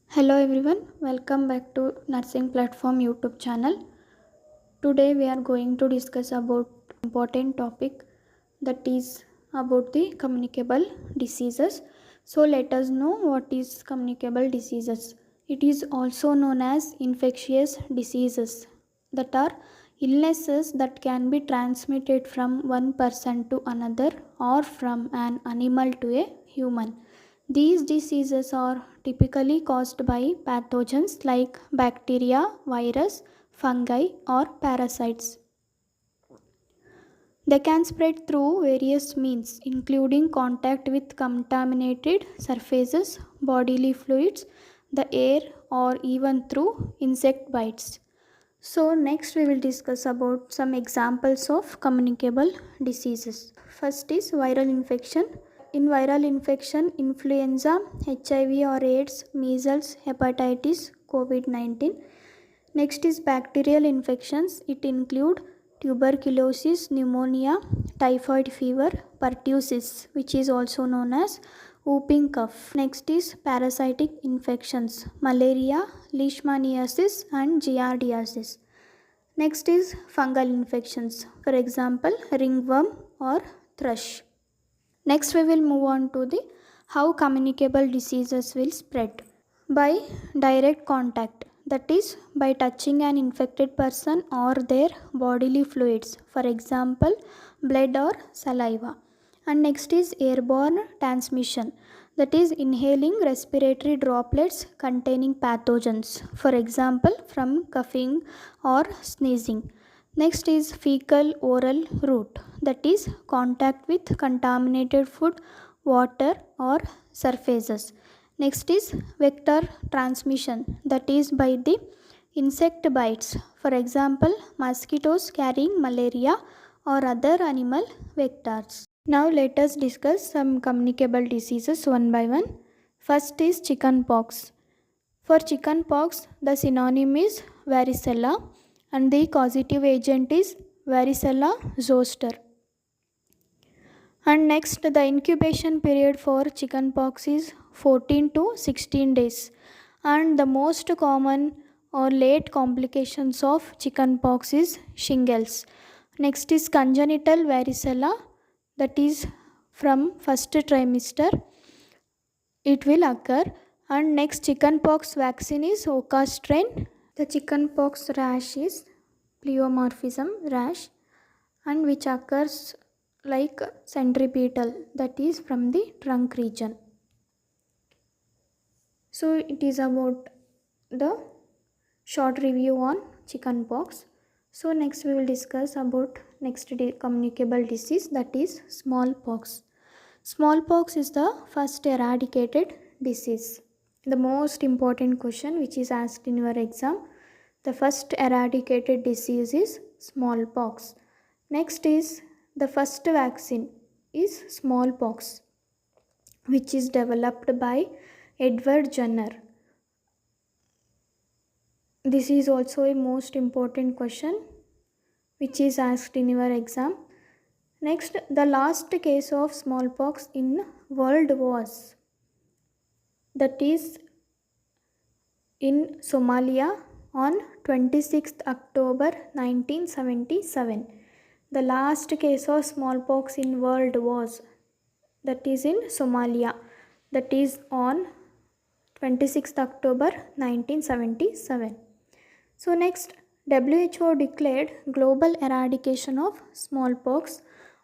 Hello everyone, welcome back to Nursing Platform YouTube channel. Today we are going to discuss about important topic that is about the communicable diseases. So let us know what is communicable diseases. It is also known as infectious diseases that are illnesses that can be transmitted from one person to another or from an animal to a human. These diseases are typically caused by pathogens like bacteria, virus, fungi, or parasites. They can spread through various means, including contact with contaminated surfaces, bodily fluids, the air, or even through insect bites. So, next we will discuss about some examples of communicable diseases. First is viral infection. In viral infection, influenza, HIV or AIDS, measles, hepatitis, COVID-19. Next is bacterial infections. It include tuberculosis, pneumonia, typhoid fever, pertussis, which is also known as whooping cough. Next is parasitic infections, malaria, leishmaniasis and giardiasis. Next is fungal infections, for example, ringworm or thrush. Next we will move on to the how communicable diseases will spread. By direct contact, that is by touching an infected person or their bodily fluids, for example blood or saliva. And next is airborne transmission, that is inhaling respiratory droplets containing pathogens, for example from coughing or sneezing. Next is fecal oral route, that is contact with contaminated food, water or surfaces. Next is vector transmission, that is by the insect bites, for example mosquitoes carrying malaria or other animal vectors. Now let us discuss some communicable diseases one by one. First is chickenpox. For chickenpox, the synonym is varicella and the causative agent is varicella zoster. And next, the incubation period for chickenpox is 14 to 16 days. And the most common or late complications of chickenpox is shingles. Next is congenital varicella, that is from first trimester it will occur. And next chickenpox vaccine is Oka strain. The chickenpox rash is pleomorphism rash and which occurs like centripetal, that is from the trunk region. So it is about the short review on chickenpox. So next we will discuss about next communicable disease, that is smallpox. Smallpox is the first eradicated disease. The most important question which is asked in your exam, the first eradicated disease is smallpox. Next is the first vaccine is smallpox, which is developed by Edward Jenner. This is also a most important question which is asked in your exam. Next, the last case of smallpox in world was, that is in Somalia on 26th October 1977. The last case of smallpox in world was, that is in Somalia, that is on 26th October 1977. So next, WHO declared global eradication of smallpox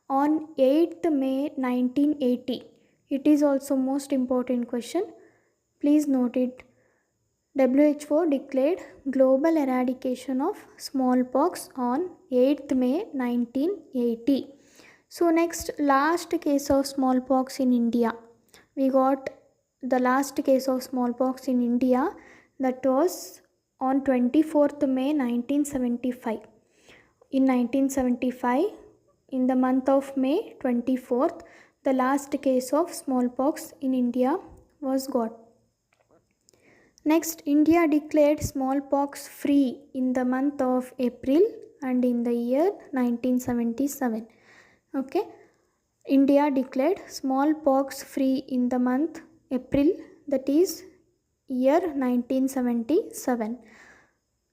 on 8th May 1980. It is also most important question. Please note it. WHO declared global eradication of smallpox on 8th May 1980. So next, last case of smallpox in India. We got the last case of smallpox in India, that was on 24th May 1975. In 1975, in the month of May 24th, the last case of smallpox in India was got. Next, India declared smallpox free in the month of April and in the year 1977. Okay, India declared smallpox free in the month April, that is year 1977.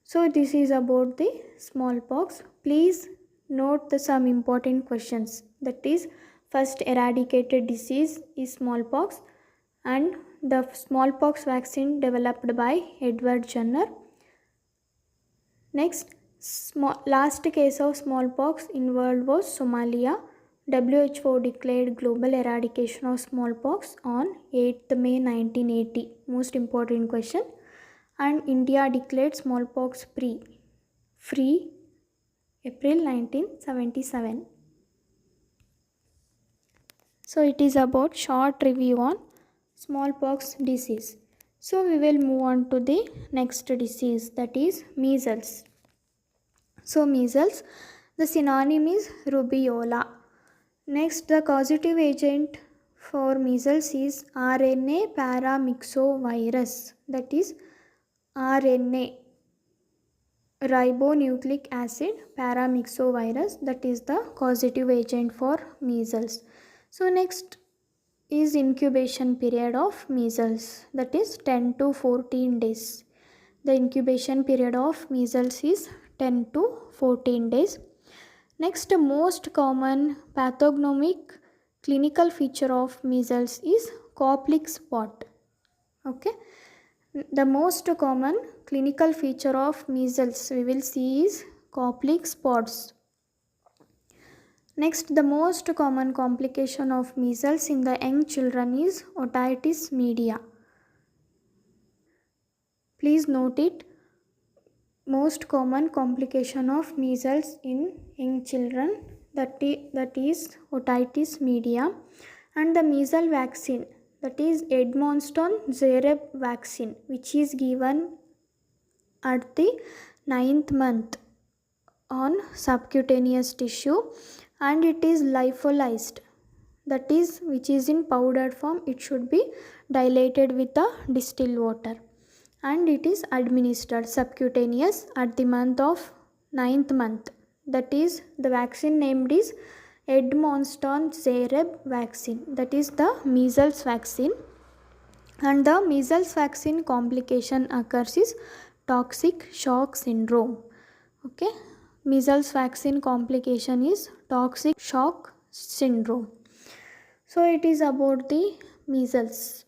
So this is about the smallpox. Please note some important questions. That is, first eradicated disease is smallpox, and the smallpox vaccine developed by Edward Jenner. Next, last case of smallpox in world was Somalia. WHO declared global eradication of smallpox on 8th May 1980. Most important question. And India declared smallpox free April 1977. So it is about short review on smallpox disease. So we will move on to the next disease, that is measles. So measles, the synonym is rubeola. Next, the causative agent for measles is RNA paramyxovirus, that is RNA ribonucleic acid paramyxovirus, that is the causative agent for measles. So next is incubation period of measles, that is 10 to 14 days. The incubation period of measles is 10 to 14 days. Next, most common pathognomic clinical feature of measles is Koplik spot. Okay. The most common clinical feature of measles we will see is Koplik spots. Next, the most common complication of measles in the young children is otitis media. Please note it. Most common complication of measles in young children, that is otitis media, and the measles vaccine, that is Edmonston-Zereb vaccine, which is given at the 9th month on subcutaneous tissue, and it is lyophilized, that is which is in powdered form. It should be dilated with the distilled water, and it is administered subcutaneous at the month of 9th month. That is, the vaccine named is Edmonston-Zereb vaccine, that is the measles vaccine. And the measles vaccine complication occurs is toxic shock syndrome. Okay, measles vaccine complication is toxic shock syndrome. So it is about the measles.